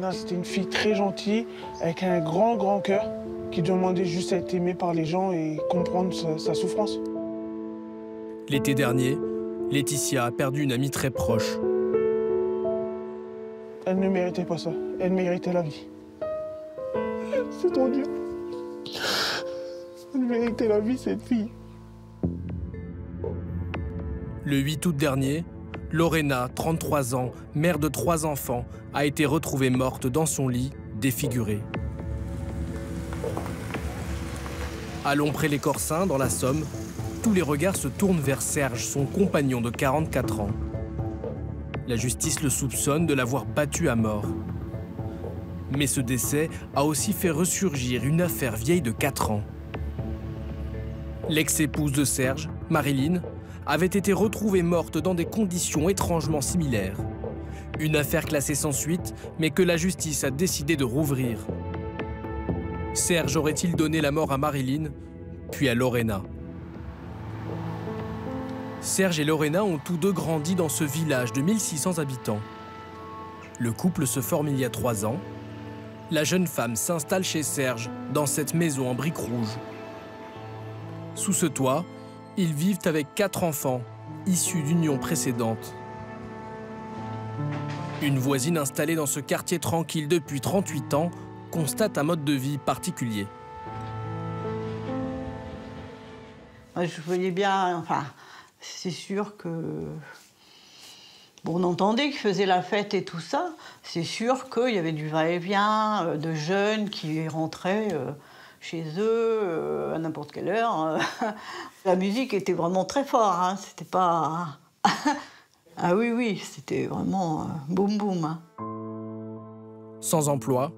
Lorena, c'était une fille très gentille, avec un grand cœur, qui demandait juste à être aimée par les gens et comprendre sa souffrance. L'été dernier, Laetitia a perdu une amie très proche. Elle ne méritait pas ça. Elle méritait la vie. C'est trop dur. Elle méritait la vie, cette fille. Le 8 août dernier, Lorena, 33 ans, mère de 3 enfants, a été retrouvée morte dans son lit, défigurée. À Lompré-les-Corsins, dans la Somme, tous les regards se tournent vers Serge, son compagnon de 44 ans. La justice le soupçonne de l'avoir battu à mort. Mais ce décès a aussi fait ressurgir une affaire vieille de 4 ans. L'ex-épouse de Serge, Marilyn, avait été retrouvée morte dans des conditions étrangement similaires. Une affaire classée sans suite, mais que la justice a décidé de rouvrir. Serge aurait-il donné la mort à Marilyn, puis à Lorena? Serge et Lorena ont tous deux grandi dans ce village de 1600 habitants. Le couple se forme il y a 3 ans. La jeune femme s'installe chez Serge, dans cette maison en briques rouges. Sous ce toit, ils vivent avec 4 enfants, issus d'unions précédentes. Une voisine installée dans ce quartier tranquille depuis 38 ans constate un mode de vie particulier. Je voyais bien, enfin, c'est sûr que... Bon, on entendait qu'ils faisaient la fête et tout ça. C'est sûr qu'il y avait du va-et-vient, de jeunes qui rentraient chez eux à n'importe quelle heure. La musique était vraiment très forte, hein. C'était pas... Ah oui, c'était vraiment boum boum. Hein. Sans emploi,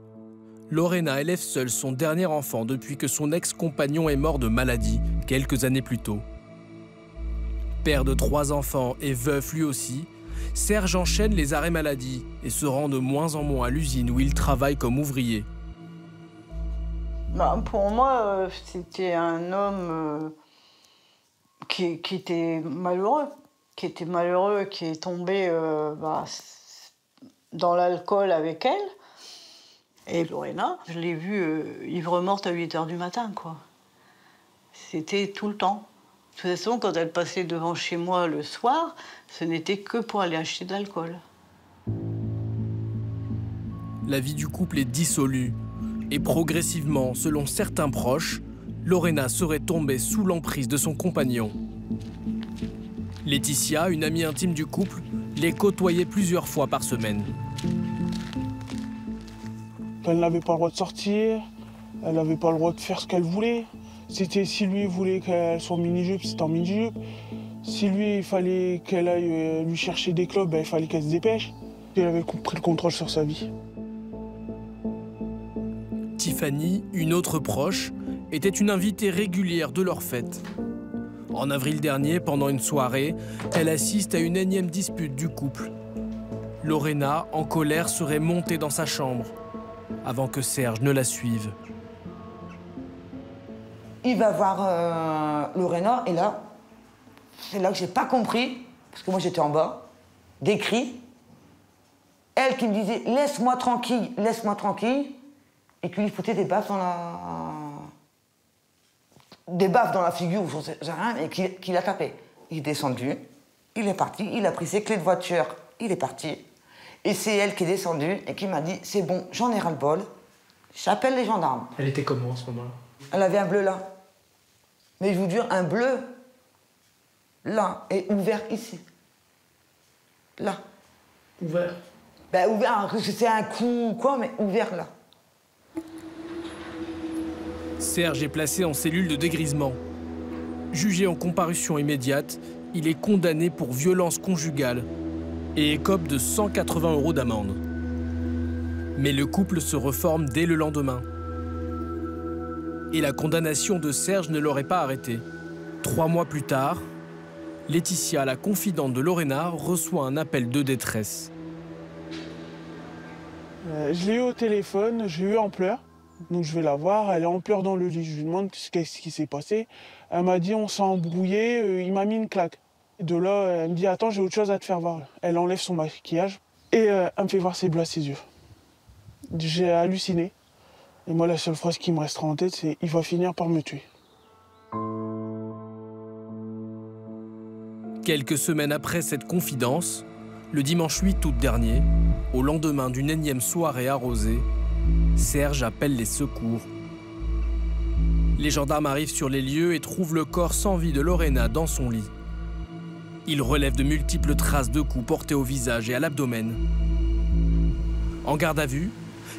Lorena élève seule son dernier enfant depuis que son ex-compagnon est mort de maladie quelques années plus tôt. Père de 3 enfants et veuf lui aussi, Serge enchaîne les arrêts maladie et se rend de moins en moins à l'usine où il travaille comme ouvrier. Bah, pour moi, c'était un homme qui était malheureux. Qui est tombé dans l'alcool avec elle. Et Lorena, je l'ai vue ivre-morte à 8 h du matin, quoi. C'était tout le temps. De toute façon, quand elle passait devant chez moi le soir, ce n'était que pour aller acheter de l'alcool. La vie du couple est dissolue. Et progressivement, selon certains proches, Lorena serait tombée sous l'emprise de son compagnon. Laetitia, une amie intime du couple, les côtoyait plusieurs fois par semaine. Elle n'avait pas le droit de sortir, elle n'avait pas le droit de faire ce qu'elle voulait. C'était si lui voulait qu'elle soit en mini-jupe, c'était en mini-jupe. Si lui, il fallait qu'elle aille lui chercher des clopes, il fallait qu'elle se dépêche. Elle avait pris le contrôle sur sa vie. Tiffany, une autre proche, était une invitée régulière de leur fête. En avril dernier, pendant une soirée, elle assiste à une énième dispute du couple. Lorena, en colère, serait montée dans sa chambre, avant que Serge ne la suive. Il va voir Lorena, et là, c'est là que j'ai pas compris, parce que moi j'étais en bas, des cris. Elle qui me disait « laisse-moi tranquille, et qu'il lui foutait des baffes dans la figure, je sais rien, et qu'il a tapé. Il est descendu, il est parti, il a pris ses clés de voiture, il est parti. Et c'est elle qui est descendue et qui m'a dit « c'est bon, j'en ai ras-le-bol, j'appelle les gendarmes ». Elle était comment à ce moment-là? Elle avait un bleu là. Mais je vous jure, un bleu là, et ouvert ici. Là. Ouvert? Ben ouvert, c'était un coup ou quoi, mais ouvert là. Serge est placé en cellule de dégrisement. Jugé en comparution immédiate, il est condamné pour violence conjugale et écope de 180 € d'amende. Mais le couple se reforme dès le lendemain. Et la condamnation de Serge ne l'aurait pas arrêté. 3 mois plus tard, Laetitia, la confidente de Lorena, reçoit un appel de détresse. Je l'ai eu au téléphone, je l'ai eu en pleurs. Donc je vais la voir, elle est en pleurs dans le lit. Je lui demande qu'est-ce qui s'est passé. Elle m'a dit on s'est embrouillé, il m'a mis une claque. De là, elle me dit attends, j'ai autre chose à te faire voir. Elle enlève son maquillage et elle me fait voir ses bleus à ses yeux. J'ai halluciné. Et moi, la seule phrase qui me restera en tête, c'est « il va finir par me tuer ». Quelques semaines après cette confidence, le dimanche 8 août dernier, au lendemain d'une énième soirée arrosée, Serge appelle les secours. Les gendarmes arrivent sur les lieux et trouvent le corps sans vie de Lorena dans son lit. Ils relèvent de multiples traces de coups portés au visage et à l'abdomen. En garde à vue,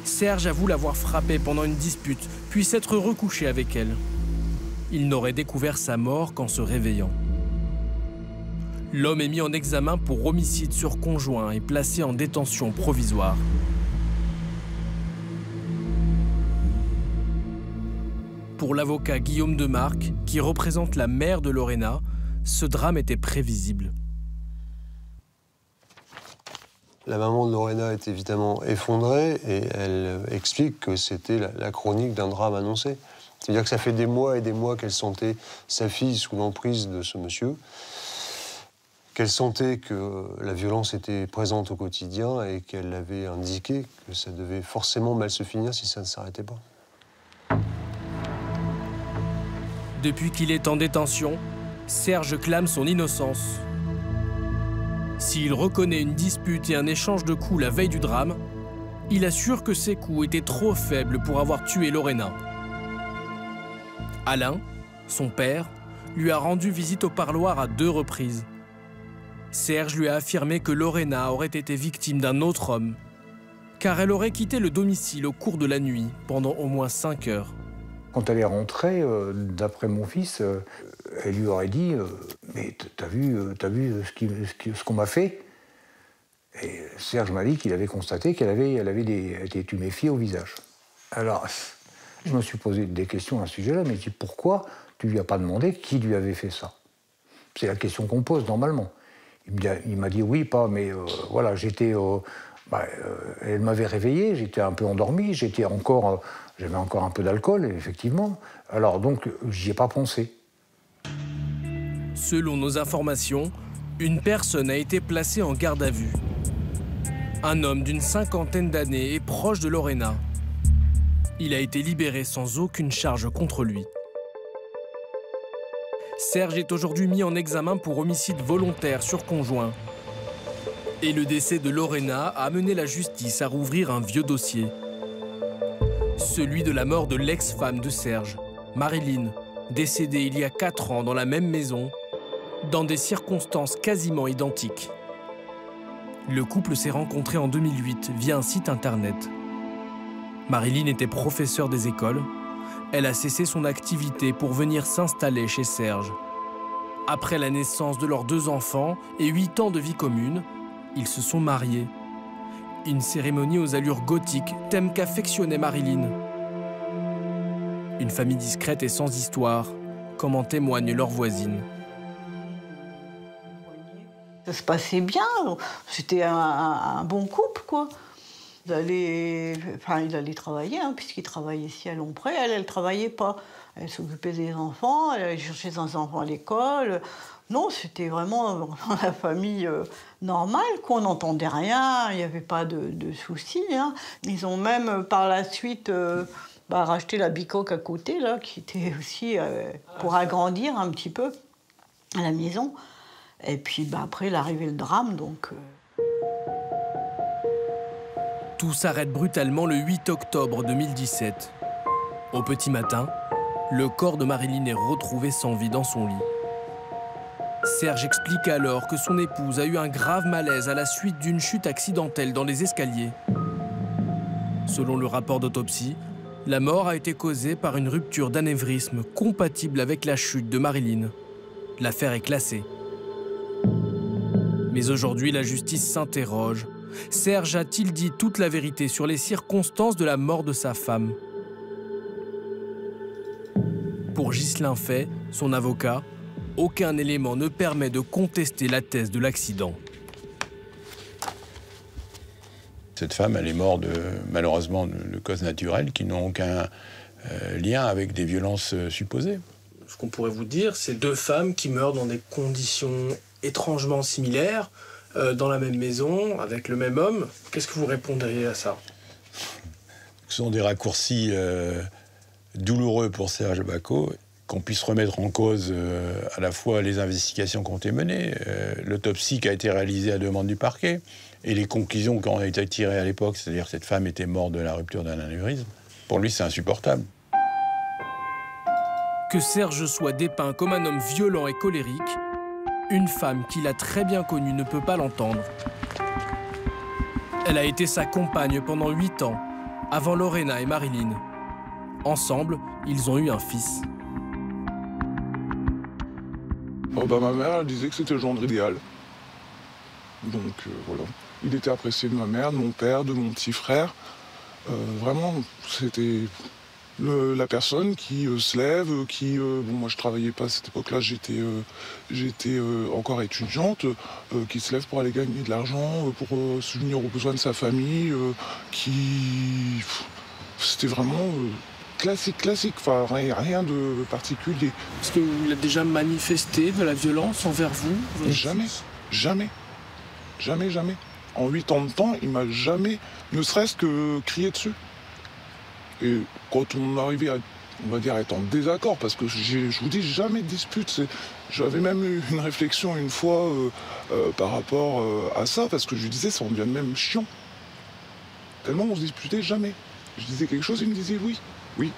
Serge avoue l'avoir frappée pendant une dispute, puis s'être recouché avec elle. Il n'aurait découvert sa mort qu'en se réveillant. L'homme est mis en examen pour homicide sur conjoint et placé en détention provisoire. Pour l'avocat Guillaume Demarque, qui représente la mère de Lorena, ce drame était prévisible. La maman de Lorena est évidemment effondrée et elle explique que c'était la chronique d'un drame annoncé. C'est-à-dire que ça fait des mois et des mois qu'elle sentait sa fille sous l'emprise de ce monsieur, qu'elle sentait que la violence était présente au quotidien et qu'elle avait indiqué que ça devait forcément mal se finir si ça ne s'arrêtait pas. Depuis qu'il est en détention, Serge clame son innocence. S'il reconnaît une dispute et un échange de coups la veille du drame, il assure que ces coups étaient trop faibles pour avoir tué Lorena. Alain, son père, lui a rendu visite au parloir à 2 reprises. Serge lui a affirmé que Lorena aurait été victime d'un autre homme, car elle aurait quitté le domicile au cours de la nuit pendant au moins 5 heures. Quand elle est rentrée, d'après mon fils, elle lui aurait dit mais t'as vu ce qu'on m'a fait? Et Serge m'a dit qu'il avait constaté qu'elle avait des tuméfiés au visage. Alors, je me suis posé des questions à ce sujet-là, mais je dis pourquoi tu lui as pas demandé qui lui avait fait ça? C'est la question qu'on pose normalement. Il m'a dit oui, mais voilà, j'étais. Elle m'avait réveillé, j'étais un peu endormi, j'avais encore un peu d'alcool, effectivement. Alors donc, j'y ai pas pensé. Selon nos informations, une personne a été placée en garde à vue. Un homme d'une 50aine d'années est proche de Lorena. Il a été libéré sans aucune charge contre lui. Serge est aujourd'hui mis en examen pour homicide volontaire sur conjoint. Et le décès de Lorena a amené la justice à rouvrir un vieux dossier. Celui de la mort de l'ex-femme de Serge, Marilyn, décédée il y a 4 ans dans la même maison, dans des circonstances quasiment identiques. Le couple s'est rencontré en 2008 via un site internet. Marilyn était professeure des écoles. Elle a cessé son activité pour venir s'installer chez Serge. Après la naissance de leurs 2 enfants et 8 ans de vie commune, ils se sont mariés. Une cérémonie aux allures gothiques, thème qu'affectionnait Marilyn. Une famille discrète et sans histoire, comme en témoigne leur voisine. Ça se passait bien, c'était un bon couple, quoi. Il allait travailler, hein, puisqu'il travaillait ici à Lompré. Elle ne travaillait pas. Elle s'occupait des enfants, elle allait chercher ses enfants à l'école. Non, c'était vraiment la famille normale, quoi. On n'entendait rien, il n'y avait pas de soucis. Hein. Ils ont même, par la suite, racheté la bicoque à côté, là, qui était aussi pour agrandir un petit peu la maison. Et puis après, il arrivait le drame, donc... Tout s'arrête brutalement le 8 octobre 2017. Au petit matin, le corps de Marilyn est retrouvé sans vie dans son lit. Serge explique alors que son épouse a eu un grave malaise à la suite d'une chute accidentelle dans les escaliers. Selon le rapport d'autopsie, la mort a été causée par une rupture d'anévrisme compatible avec la chute de Marilyn. L'affaire est classée. Mais aujourd'hui, la justice s'interroge. Serge a-t-il dit toute la vérité sur les circonstances de la mort de sa femme? Pour Ghislain Fay, son avocat, aucun élément ne permet de contester la thèse de l'accident. Cette femme, elle est morte malheureusement de causes naturelles qui n'ont aucun lien avec des violences supposées. Ce qu'on pourrait vous dire, c'est 2 femmes qui meurent dans des conditions étrangement similaires, dans la même maison, avec le même homme. Qu'est-ce que vous répondriez à ça? Ce sont des raccourcis douloureux pour Serge Bacot, qu'on puisse remettre en cause à la fois les investigations qui ont été menées, l'autopsie qui a été réalisée à demande du parquet, et les conclusions qui ont été tirées à l'époque, c'est-à-dire que cette femme était morte de la rupture d'un anévrisme. Pour lui, c'est insupportable. Que Serge soit dépeint comme un homme violent et colérique, une femme qu'il a très bien connue ne peut pas l'entendre. Elle a été sa compagne pendant 8 ans, avant Lorena et Marilyn. Ensemble, ils ont eu un fils. Ma mère, elle disait que c'était le gendre idéal. Donc voilà. Il était apprécié de ma mère, de mon père, de mon petit frère. Vraiment, c'était la personne qui se lève, moi je travaillais pas à cette époque-là, j'étais encore étudiante, qui se lève pour aller gagner de l'argent, pour subvenir aux besoins de sa famille, c'était vraiment classique, enfin rien de particulier. Est-ce qu'il a déjà manifesté de la violence envers vous? Jamais. En 8 ans de temps, il m'a jamais, ne serait-ce que crié dessus. Et quand on arrivait à, on va dire, être en désaccord, parce que je vous dis, jamais de dispute. J'avais même eu une réflexion une fois par rapport à ça, parce que je lui disais, ça en devient même chiant. Tellement on se disputait jamais. Je disais quelque chose, il me disait oui,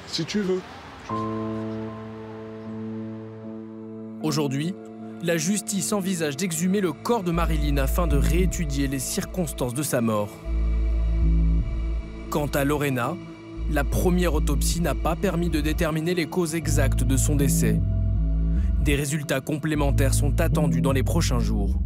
si tu veux. Aujourd'hui, la justice envisage d'exhumer le corps de Marilyn afin de réétudier les circonstances de sa mort. Quant à Lorena, la première autopsie n'a pas permis de déterminer les causes exactes de son décès. Des résultats complémentaires sont attendus dans les prochains jours.